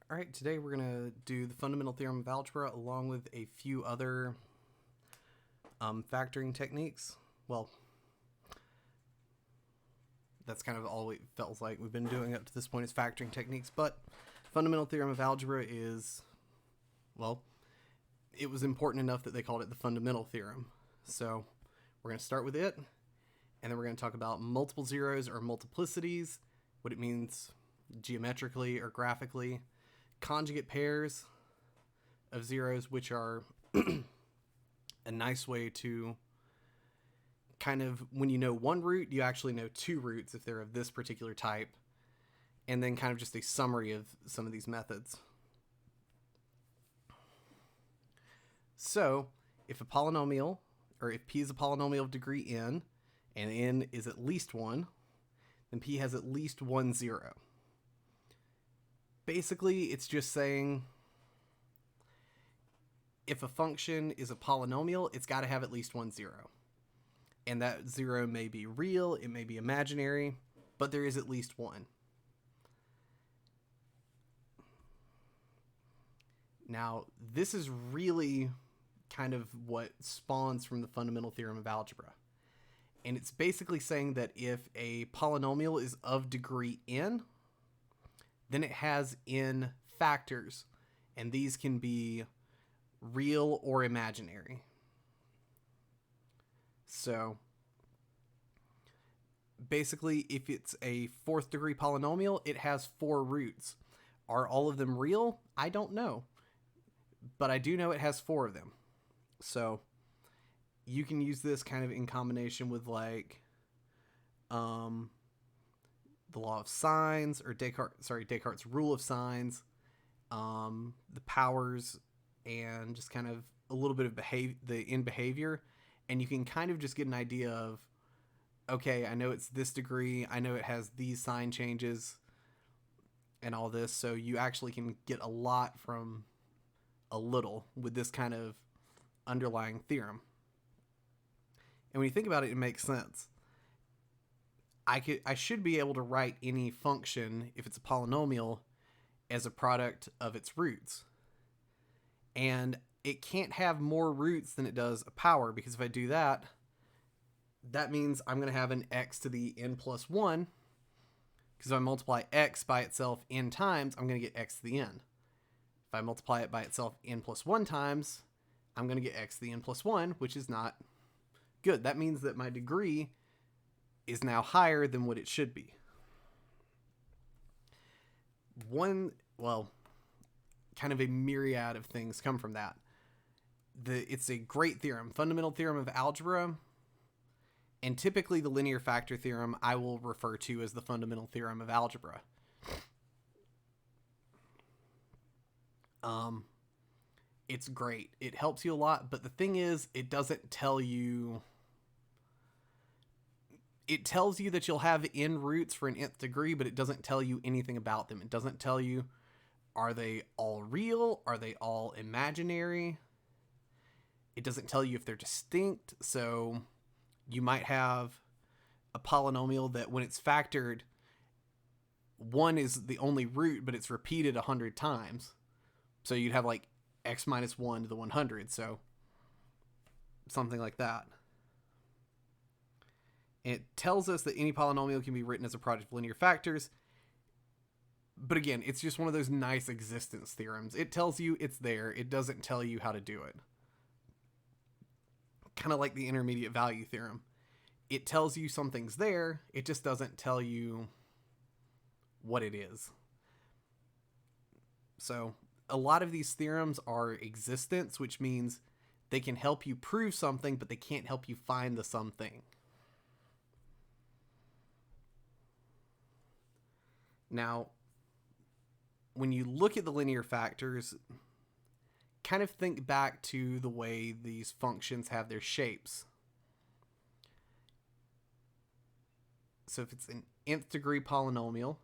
All right, today we're going to do the fundamental theorem of algebra along with a few other factoring techniques. Well, that's kind of all it feels like we've been doing up to this point is factoring techniques, but fundamental theorem of algebra is, well, it was important enough that they called it the fundamental theorem. So we're going to start with it, and then we're going to talk about multiple zeros or multiplicities, what it means geometrically or graphically, conjugate pairs of zeros, which are a nice way to kind of, when you know one root, you actually know two roots if they're of this particular type, and then kind of just a summary of some of these methods. So if a polynomial, or if p is a polynomial of degree n, and n is at least 1, then p has at least one zero. Basically, it's just saying if a function is a polynomial, it's got to have at least one zero. And that zero may be real, it may be imaginary, but there is at least one. Now, this is really kind of what spawns from the fundamental theorem of algebra. And it's basically saying that if a polynomial is of degree n, then it has n factors, and these can be real or imaginary. So basically, if it's a fourth degree polynomial, it has 4 roots. Are all of them real? I don't know, but I do know it has 4 of them. So you can use this kind of in combination with like the law of signs, or Descartes' rule of signs, the powers, and just kind of a little bit of behavior, and you can kind of just get an idea of, okay, I know it's this degree, I know it has these sign changes and all this, so you actually can get a lot from a little with this kind of underlying theorem. And when you think about it, it makes sense. I should be able to write any function, if it's a polynomial, as a product of its roots. And it can't have more roots than it does a power, because if I do that, that means I'm going to have an x to the n plus 1, because if I multiply x by itself n times, I'm going to get x to the n. If I multiply it by itself n plus 1 times, I'm going to get x to the n plus 1, which is not good. That means that my degree is now higher than what it should be. Kind of a myriad of things come from that. It's a great theorem, fundamental theorem of algebra, and typically the linear factor theorem I will refer to as the fundamental theorem of algebra. It's great. It helps you a lot, but the thing is, it doesn't tell you... It tells you that you'll have n roots for an nth degree, but it doesn't tell you anything about them. It doesn't tell you, are they all real? Are they all imaginary? It doesn't tell you if they're distinct. So you might have a polynomial that when it's factored, 1 is the only root, but it's repeated 100 times. So you'd have like x minus 1 to the 100. So something like that. It tells us that any polynomial can be written as a product of linear factors. But again, it's just one of those nice existence theorems. It tells you it's there. It doesn't tell you how to do it. Kind of like the intermediate value theorem. It tells you something's there. It just doesn't tell you what it is. So a lot of these theorems are existence, which means they can help you prove something, but they can't help you find the something. Now, when you look at the linear factors, kind of think back to the way these functions have their shapes. So if it's an nth degree polynomial,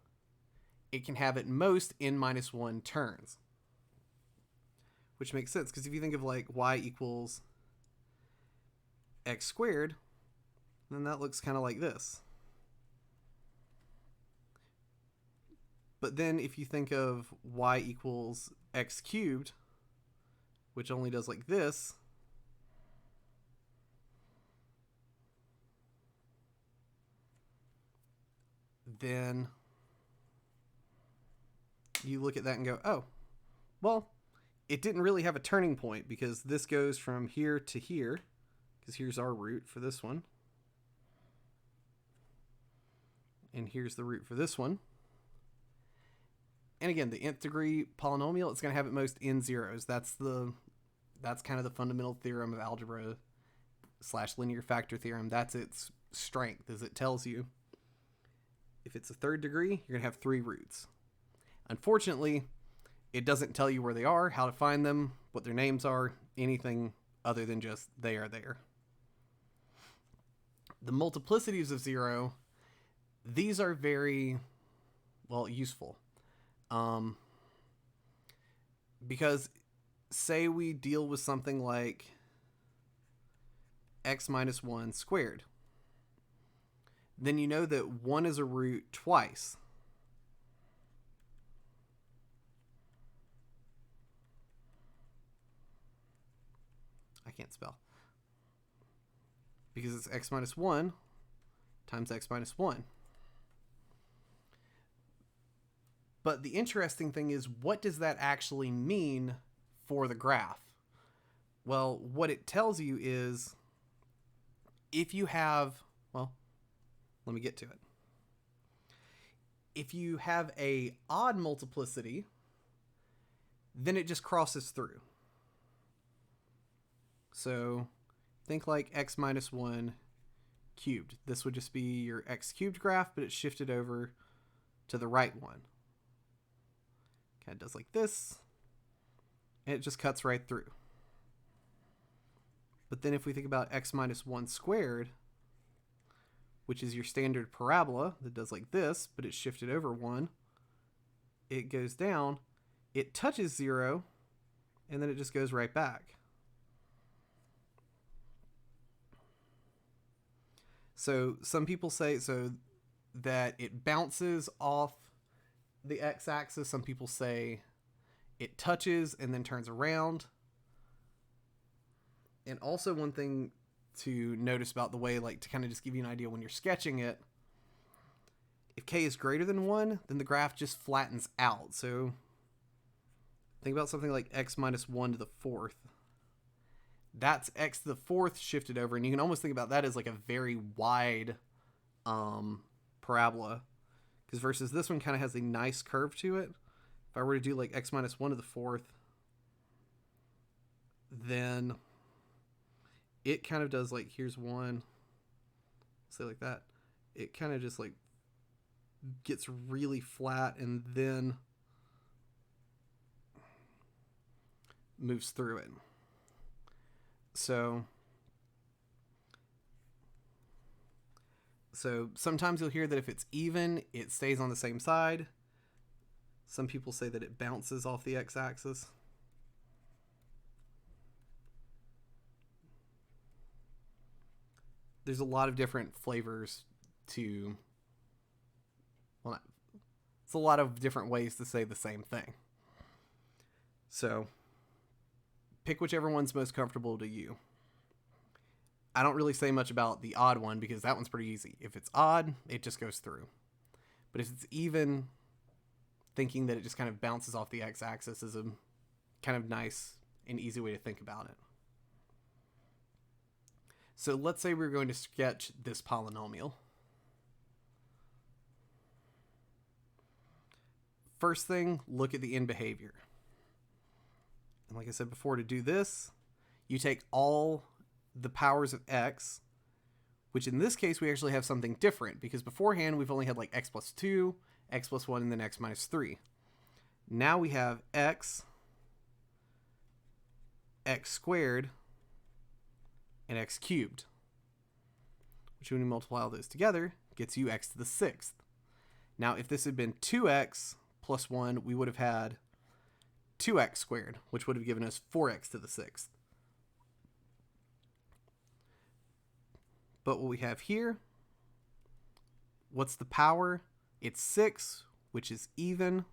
it can have at most n minus 1 terms. Which makes sense, because if you think of like y equals x squared, then that looks kind of like this. But then if you think of y equals x cubed, which only does like this, then you look at that and go, oh, well, it didn't really have a turning point because this goes from here to here, because here's our root for this one. And here's the root for this one. And again, the nth degree polynomial, it's going to have at most n zeros. That's kind of the fundamental theorem of algebra / linear factor theorem. That's its strength, as it tells you if it's a third degree, you're going to have 3 roots. Unfortunately, it doesn't tell you where they are, how to find them, what their names are, anything other than just they are there. The multiplicities of 0, these are very, well, useful. Because say we deal with something like x minus 1 squared. Then you know that 1 is a root twice. I can't spell. Because it's x minus 1 times x minus 1. But the interesting thing is, what does that actually mean for the graph? Well, what it tells you is if you have, well, let me get to it. If you have a odd multiplicity, then it just crosses through. So think like x minus 1 cubed. This would just be your x cubed graph, but it's shifted over to the right one. Kind of does like this, and it just cuts right through. But then if we think about x minus 1 squared, which is your standard parabola that does like this, but it's shifted over 1, it goes down, it touches 0, and then it just goes right back. So some people say that it bounces off the x-axis. Some people say it touches and then turns around. And also one thing to notice about the way, like to kind of just give you an idea when you're sketching it, if k is greater than 1, then the graph just flattens out. So think about something like x minus 1 to the 4th. That's x to the 4th shifted over, and you can almost think about that as like a very wide parabola, because versus this one kind of has a nice curve to it. If I were to do like x minus 1 to the 4th, then it kind of does like, here's 1, say like that. It kind of just like gets really flat and then moves through it. So sometimes you'll hear that if it's even, it stays on the same side. Some people say that it bounces off the x-axis. There's a lot of different flavors to, well, it's a lot of different ways to say the same thing. So pick whichever one's most comfortable to you. I don't really say much about the odd one because that one's pretty easy. If it's odd, it just goes through. But if it's even, thinking that it just kind of bounces off the x-axis is a kind of nice and easy way to think about it. So let's say we're going to sketch this polynomial. First thing, look at the end behavior. And like I said before, to do this, you take all the powers of x, which in this case we actually have something different, because beforehand we've only had like x plus 2, x plus 1, and then x minus 3. Now we have x squared, and x cubed, which when you multiply all those together gets you x to the 6th. Now if this had been 2x plus 1, we would have had 2x squared, which would have given us 4x to the 6th. But what we have here, what's the power? It's 6. which is even,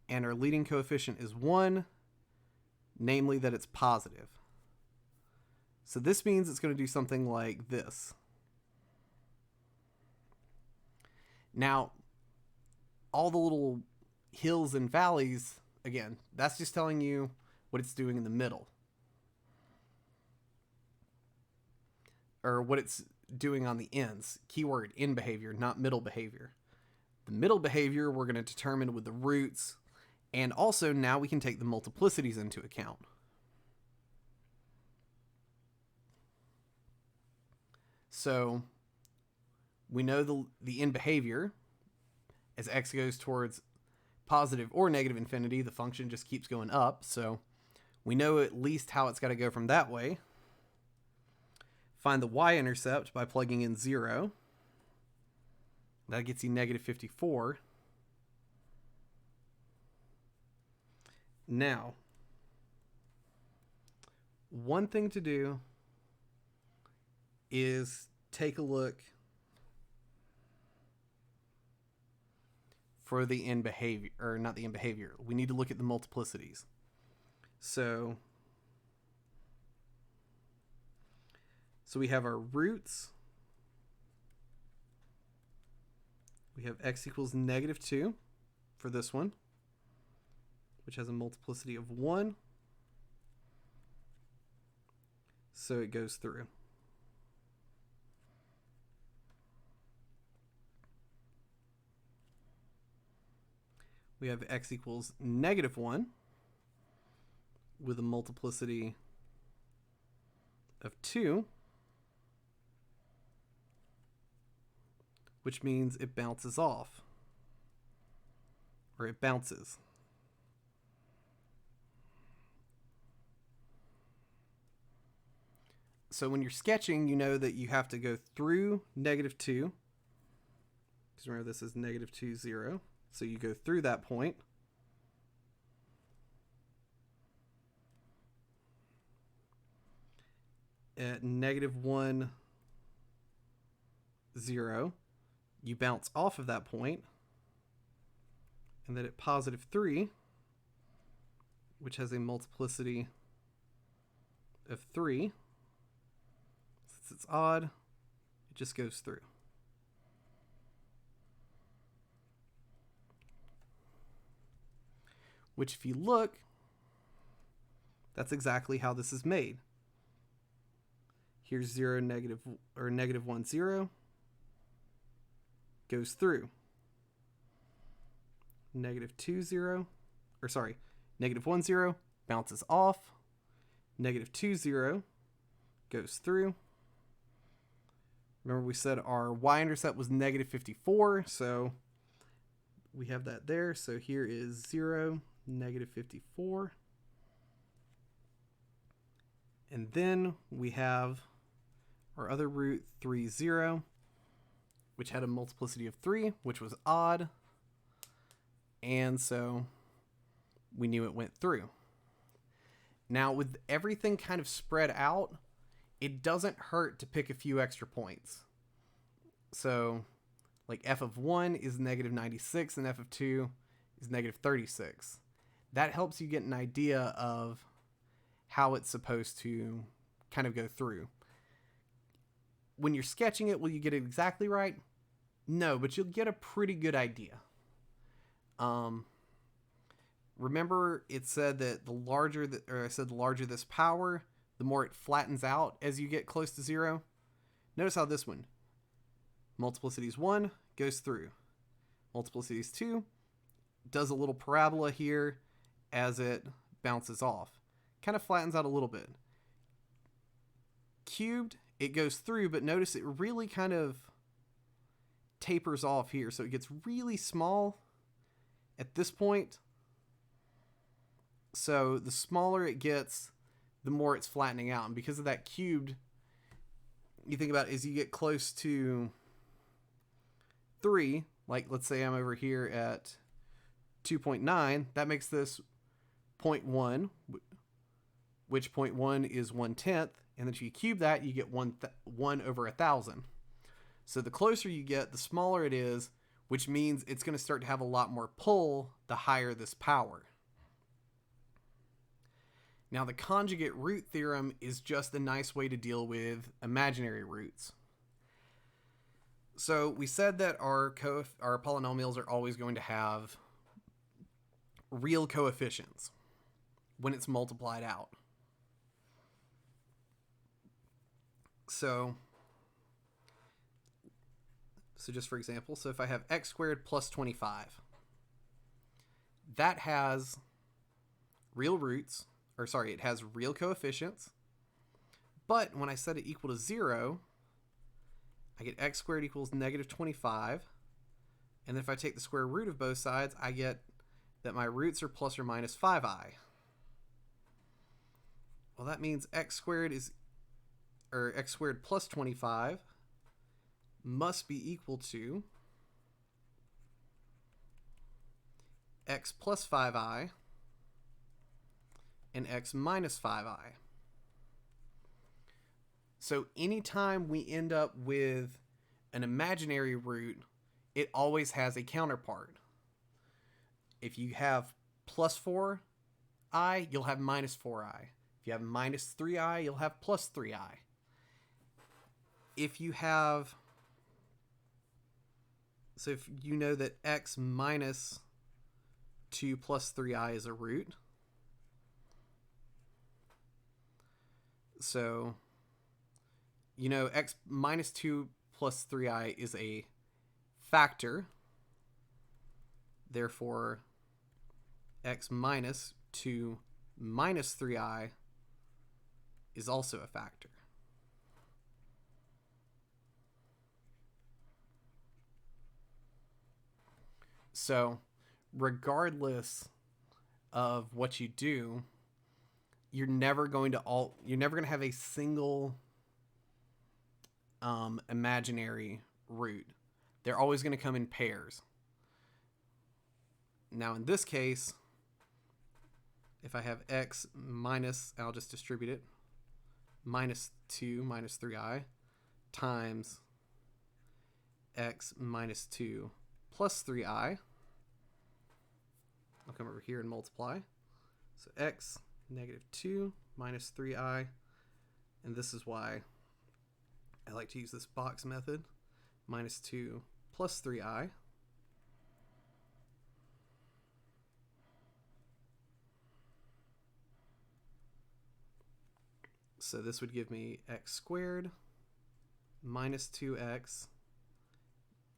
and our leading coefficient is 1, namely that it's positive. So this means it's going to do something like this. Now, all the little hills and valleys, again, that's just telling you what it's doing in the middle. Or what it's doing on the ends. Keyword, end behavior, not middle behavior. The middle behavior we're going to determine with the roots, and also now we can take the multiplicities into account. So we know the end behavior, as x goes towards positive or negative infinity, the function just keeps going up. So we know at least how it's got to go from that way. Find the y-intercept by plugging in 0. That gets you negative 54. Now, one thing to do is take a look for the end behavior, or not the end behavior. We need to look at the multiplicities. So we have our roots. We have x equals negative 2 for this one, which has a multiplicity of 1. So it goes through. We have x equals negative 1 with a multiplicity of 2, which means it bounces off, or it bounces. So when you're sketching, you know that you have to go through negative 2, because remember this is negative 2, 0. So you go through that point. At negative 1, 0, you bounce off of that point. And then at positive 3, which has a multiplicity of 3, since it's odd, it just goes through. Which, if you look, that's exactly how this is made. Here's 0, negative 1, 0. Goes through. Negative 2, 0. Or sorry, negative 1, 0. Bounces off. Negative 2, 0. Goes through. Remember we said our y-intercept was negative 54. So we have that there. So here is 0, negative 54. And then we have our other root 3, 0, which had a multiplicity of 3, which was odd. And so we knew it went through. Now, with everything kind of spread out, it doesn't hurt to pick a few extra points. So, like f of 1 is negative 96 and f of 2 is negative 36. That helps you get an idea of how it's supposed to kind of go through. When you're sketching it, will you get it exactly right? No, but you'll get a pretty good idea. Remember it said that the larger this power, the more it flattens out as you get close to 0. Notice how this one, multiplicity is 1, goes through. Multiplicity is 2, does a little parabola here as it bounces off. Kind of flattens out a little bit. Cubed, it goes through, but notice it really kind of tapers off here. So it gets really small at this point. So the smaller it gets, the more it's flattening out. And because of that cubed, you think about it, as you get close to 3, like let's say I'm over here at 2.9, that makes this 0.1, which 0.1 is 1/10. And then if you cube that, you get 1 over 1,000. So the closer you get, the smaller it is, which means it's going to start to have a lot more pull the higher this power. Now, the conjugate root theorem is just a nice way to deal with imaginary roots. So we said that our polynomials are always going to have real coefficients when it's multiplied out. So just for example, so if I have x squared plus 25, that has real roots, or sorry, it has real coefficients, but when I set it equal to 0, I get x squared equals negative 25, and then if I take the square root of both sides, I get that my roots are plus or minus 5i. Well, that means x squared plus 25 must be equal to x plus 5i and x minus 5i. So anytime we end up with an imaginary root, it always has a counterpart. If you have plus 4i, you'll have minus 4i. If you have minus 3i, you'll have plus 3i. If you have... So if you know that x minus 2 plus 3i is a root. So, you know, x minus 2 plus 3i is a factor. Therefore, x minus 2 minus 3i is also a factor. So, regardless of what you do, you're never going to have a single imaginary root. They're always going to come in pairs. Now, in this case, if I have x minus, I'll just distribute it, minus 2 minus 3i times x minus 2 plus 3i. I'll come over here and multiply. So x negative 2 minus 3i, and this is why I like to use this box method, minus 2 plus 3i. So this would give me x squared minus 2x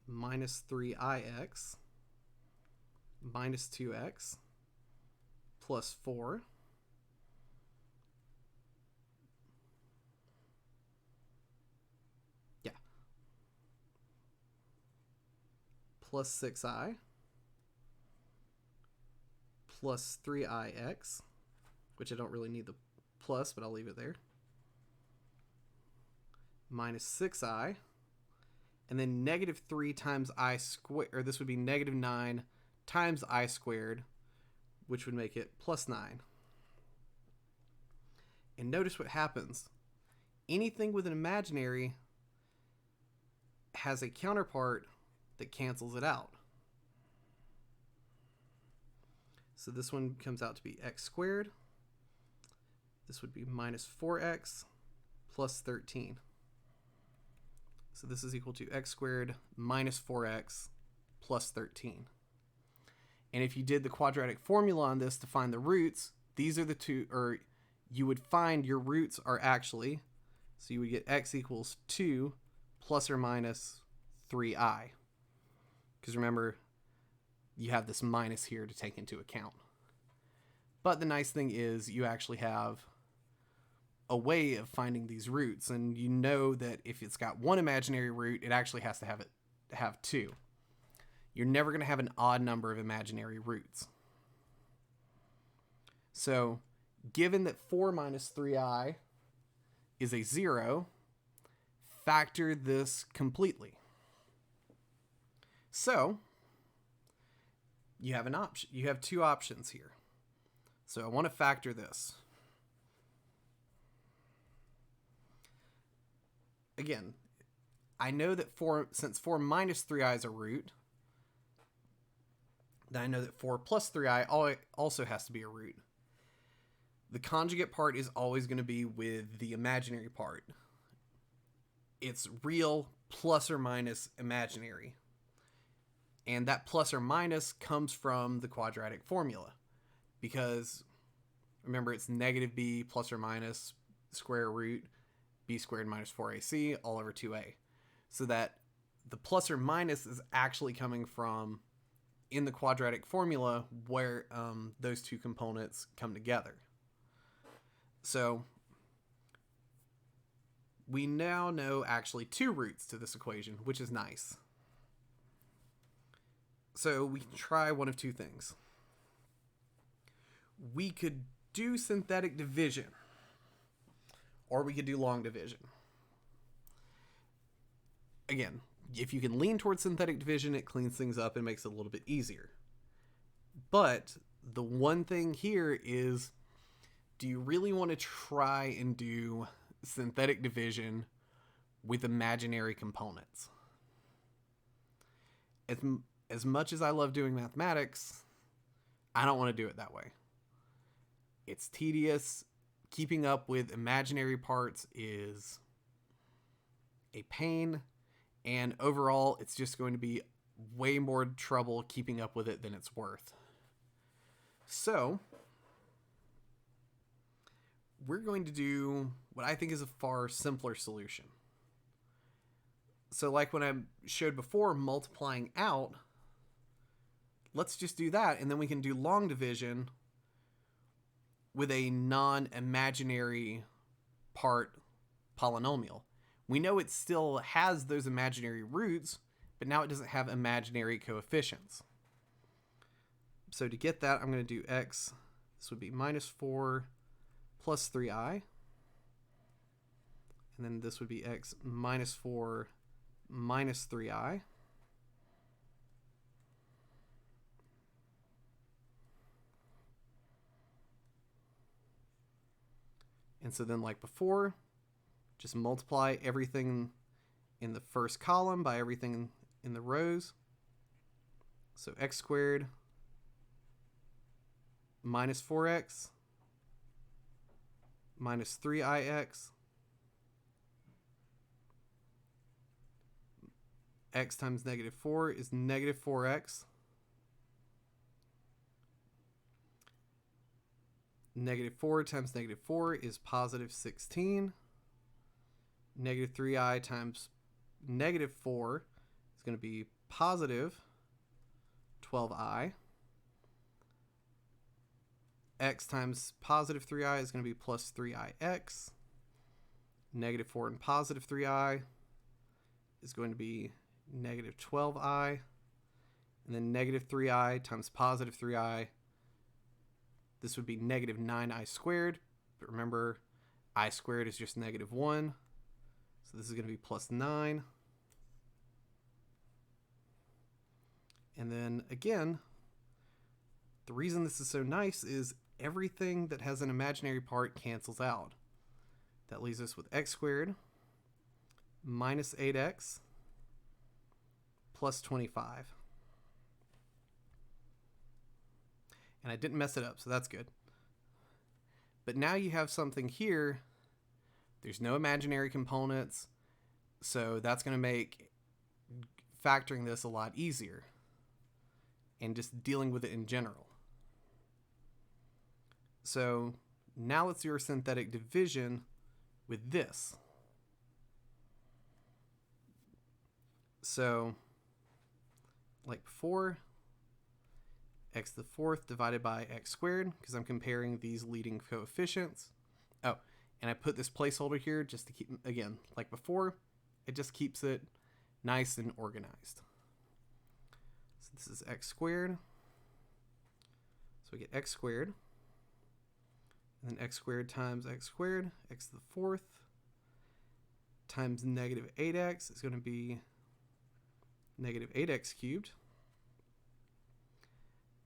minus 3ix minus 2x plus 4 plus 6i plus 3ix, which I don't really need the plus, but I'll leave it there, minus 6i, and then negative 3 times I squared, or this would be negative 9 times I squared, which would make it plus 9. And notice what happens. Anything with an imaginary has a counterpart that cancels it out. So this one comes out to be x squared. This would be minus 4x plus 13. So this is equal to x squared minus 4x plus 13. And if you did the quadratic formula on this to find the roots, these are the two, or you would find your roots are actually, so you would get x equals 2 plus or minus 3i. Because remember, you have this minus here to take into account. But the nice thing is you actually have a way of finding these roots, and you know that if it's got one imaginary root, it actually has to have two. You're never going to have an odd number of imaginary roots. So, given that 4 minus 3i is a 0, factor this completely. So, you have an option. You have two options here. So, I want to factor this. Again, I know that since 4 minus 3i is a root, then I know that 4 plus 3i also has to be a root. The conjugate part is always going to be with the imaginary part. It's real plus or minus imaginary. And that plus or minus comes from the quadratic formula. Because, remember, it's negative b plus or minus square root b squared minus 4ac all over 2a. So that the plus or minus is actually coming from in the quadratic formula where those two components come together. So we now know actually two roots to this equation, which is nice. So we can try one of two things. We could do synthetic division, or we could do long division. Again, if you can lean towards synthetic division, it cleans things up and makes it a little bit easier. But the one thing here is, do you really want to try and do synthetic division with imaginary components? As much as I love doing mathematics, I don't want to do it that way. It's tedious. Keeping up with imaginary parts is a pain. And overall, it's just going to be way more trouble keeping up with it than it's worth. So we're going to do what I think is a far simpler solution. So like when I showed before, multiplying out, let's just do that, and then we can do long division with a non-imaginary part polynomial. We know it still has those imaginary roots, but now it doesn't have imaginary coefficients. So to get that, I'm going to do x. This would be minus 4 plus 3i. And then this would be x minus 4 minus 3i. And so then, like before, just multiply everything in the first column by everything in the rows. So x squared minus 4x minus 3ix x times negative 4 is negative 4x. Negative 4 times negative 4 is positive 16. Negative 3i times negative 4 is going to be positive 12i. X times positive 3i is going to be plus 3ix. Negative 4 and positive 3i is going to be negative 12i. And then negative 3i times positive 3i, this would be negative 9i squared. But remember, I squared is just negative 1. So this is going to be plus 9. And then again, the reason this is so nice is everything that has an imaginary part cancels out. That leaves us with x squared minus 8x plus 25. And I didn't mess it up, so that's good. But now you have something here. There's no imaginary components, so that's going to make factoring this a lot easier and just dealing with it in general. So now let's do our synthetic division with this. So like before, x to the fourth divided by x squared, because I'm comparing these leading coefficients. Oh, and I put this placeholder here just to keep, again, like before, it just keeps it nice and organized. So this is x squared. So we get x squared. And then x squared times x squared, x to the fourth, times negative 8x is going to be negative 8x cubed.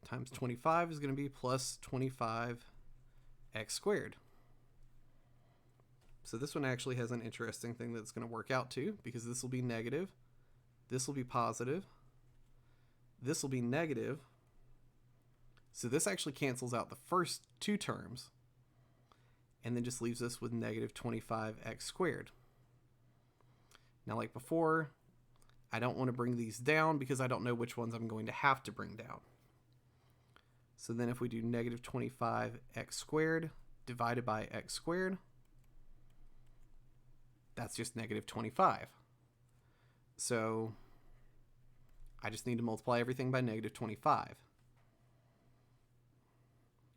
Times 25 is going to be plus 25x squared. So this one actually has an interesting thing that's going to work out too, because this will be negative, this will be positive, this will be negative, So this actually cancels out the first two terms and then just leaves us with negative 25x squared. Now, like before, I don't want to bring these down because I don't know which ones I'm going to have to bring down. So then if we do negative 25x squared divided by x squared, that's just negative 25. So I just need to multiply everything by negative 25.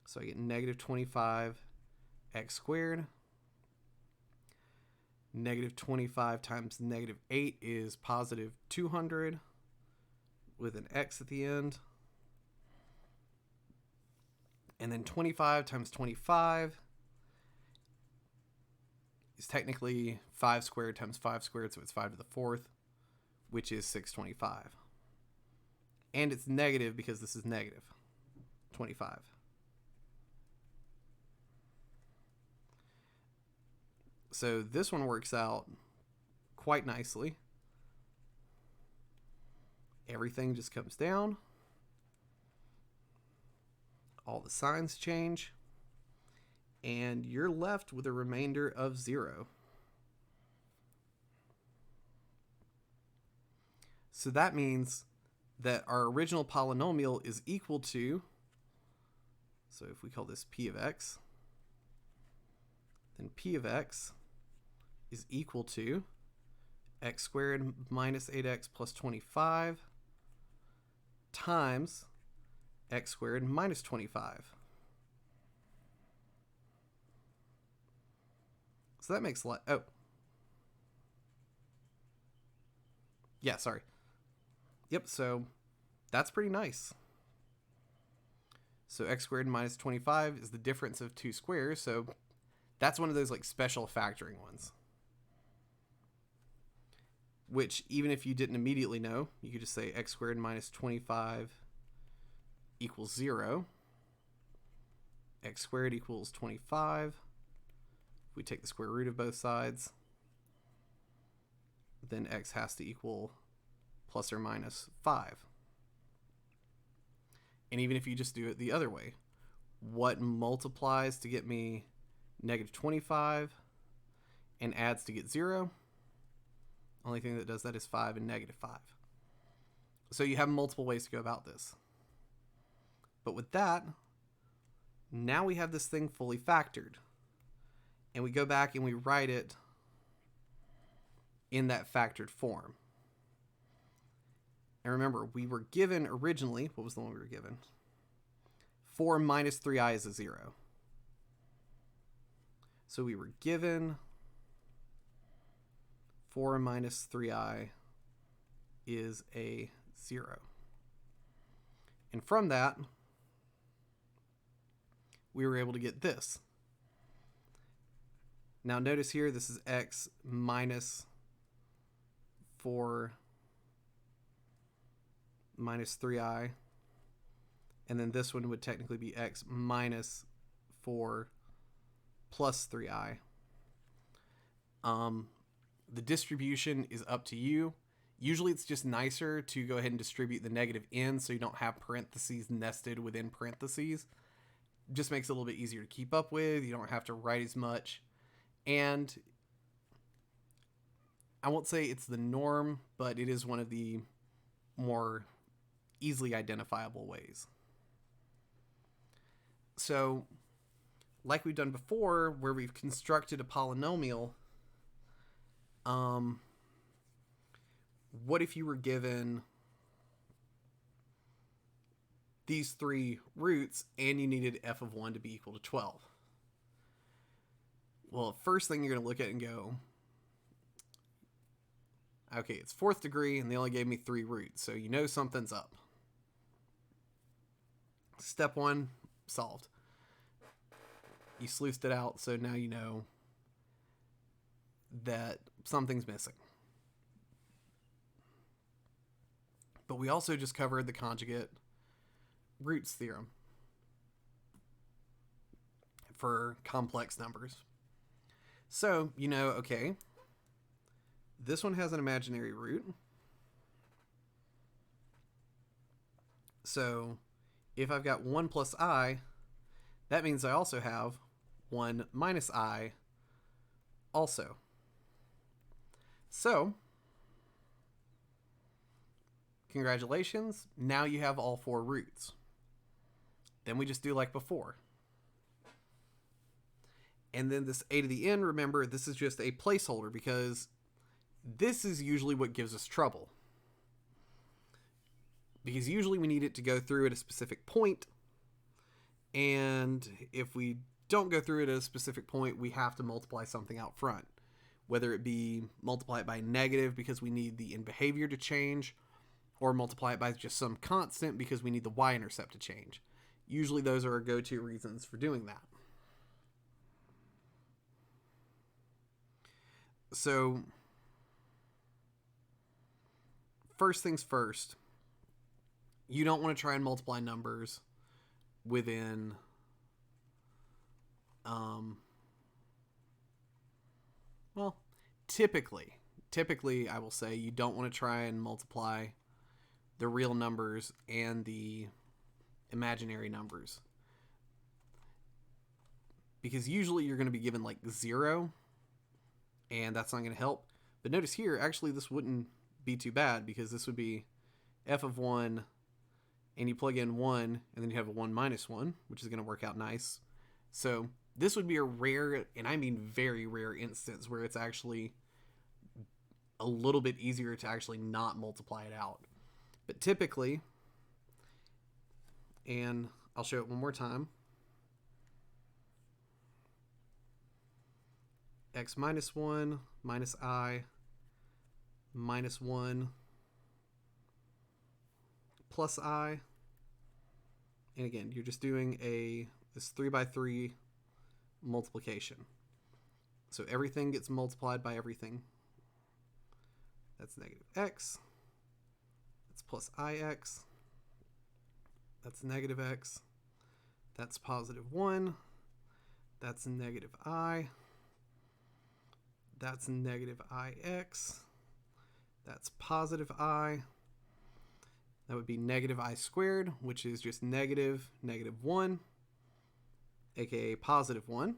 So I get negative 25x squared. Negative 25 times negative 8 is positive 200 with an x at the end. And then 25 times 25 is technically 5 squared times 5 squared, so it's 5 to the 4th, which is 625. And it's negative because this is negative 25. So this one works out quite nicely. Everything just comes down. All the signs change. And you're left with a remainder of 0. So that means that our original polynomial is equal to, so if we call this p of x, then p of x is equal to x squared minus 8x plus 25 times x squared minus 25. So that makes yeah, sorry. Yep, so that's pretty nice. So x squared minus 25 is the difference of two squares, so that's one of those like special factoring ones. Which, even if you didn't immediately know, you could just say x squared minus 25 equals 0. X squared equals 25. If we take the square root of both sides, then x has to equal plus or minus 5. And even if you just do it the other way, what multiplies to get me negative 25 and adds to get 0? Only thing that does that is 5 and negative 5. So you have multiple ways to go about this. But with that, now we have this thing fully factored. And we go back and we write it in that factored form. And remember, we were given originally, what was the one we were given? 4 minus 3i is a 0. So we were given 4 minus 3i is a 0. And from that, we were able to get this. Now notice here, this is x minus 4 minus 3i. And then this one would technically be x minus 4 plus 3i. The distribution is up to you. Usually it's just nicer to go ahead and distribute the negative in so you don't have parentheses nested within parentheses. Just makes it a little bit easier to keep up with. You don't have to write as much. And I won't say it's the norm, but it is one of the more easily identifiable ways. So, like we've done before, where we've constructed a polynomial, what if you were given these three roots and you needed f of 1 to be equal to 12? Well, first thing you're going to look at and go, okay, it's 4th degree and they only gave me 3 roots, so you know something's up. Step 1, solved. You sleuthed it out, so now you know that something's missing. But we also just covered the conjugate roots theorem for complex numbers. So, you know, okay, this one has an imaginary root. So if I've got 1 plus I, that means I also have 1 minus I also. So, congratulations, now you have all 4 roots. Then we just do like before. And then this a to the n, remember, this is just a placeholder because this is usually what gives us trouble. Because usually we need it to go through at a specific point, and if we don't go through it at a specific point, we have to multiply something out front. Whether it be multiply it by negative because we need the in behavior to change, or multiply it by just some constant because we need the y-intercept to change. Usually those are our go-to reasons for doing that. So, first things first, you don't want to try and multiply numbers within well, typically I will say you don't want to try and multiply the real numbers and the imaginary numbers, because usually you're going to be given like 0, and that's not going to help. But notice here, actually this wouldn't be too bad, because this would be f of 1, and you plug in 1, and then you have a 1 minus 1, which is going to work out nice. So this would be a rare, and I mean very rare, instance where it's actually a little bit easier to actually not multiply it out. But typically, and I'll show it one more time, x minus 1 minus I minus 1 plus I. And again, you're just doing this 3 by 3 multiplication. So everything gets multiplied by everything. That's negative x. That's plus ix. That's negative x. That's positive 1. That's negative I. That's negative ix. That's positive I. That would be negative I squared, which is just negative 1, aka positive 1.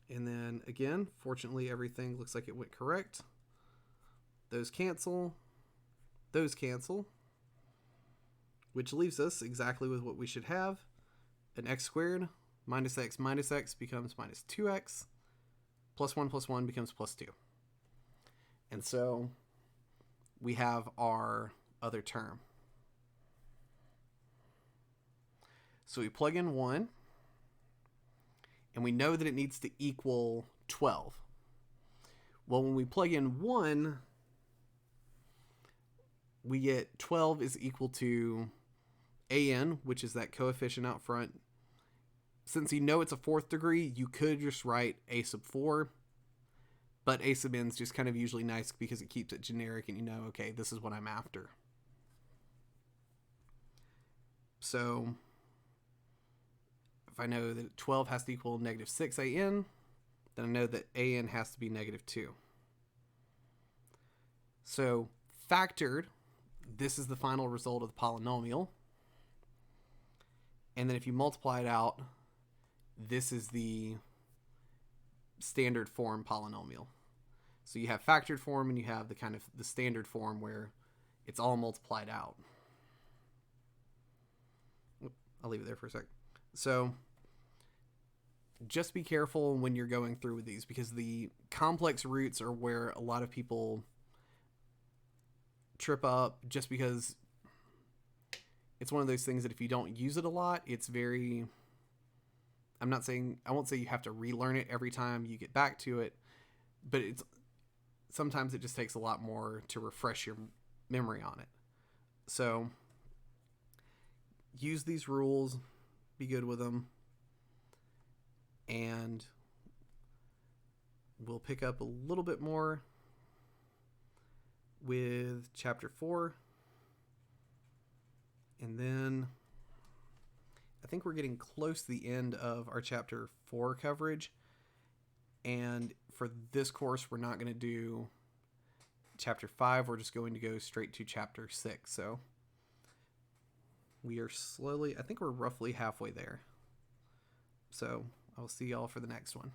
And then again, fortunately everything looks like it went correct. Those cancel, which leaves us exactly with what we should have. An x squared minus x becomes minus 2x. Plus 1 becomes plus 2. And so we have our other term. So we plug in 1, and we know that it needs to equal 12. Well, when we plug in 1, we get 12 is equal to an, which is that coefficient out front. Since you know it's a 4th degree, you could just write a sub 4, but a sub n is just kind of usually nice because it keeps it generic and you know, okay, this is what I'm after. So if I know that 12 has to equal negative 6an, then I know that an has to be negative 2. So factored, this is the final result of the polynomial. And then if you multiply it out, this is the standard form polynomial. So you have factored form and you have the kind of the standard form where it's all multiplied out. I'll leave it there for a sec. So just be careful when you're going through with these, because the complex roots are where a lot of people trip up, just because it's one of those things that if you don't use it a lot, it's very, I won't say you have to relearn it every time you get back to it, but sometimes it just takes a lot more to refresh your memory on it. So use these rules, be good with them, and we'll pick up a little bit more with chapter 4. And then I think we're getting close to the end of our chapter 4 coverage. And for this course, we're not going to do chapter 5. We're just going to go straight to chapter 6. So We are slowly, I think we're roughly halfway there. So I'll see y'all for the next one.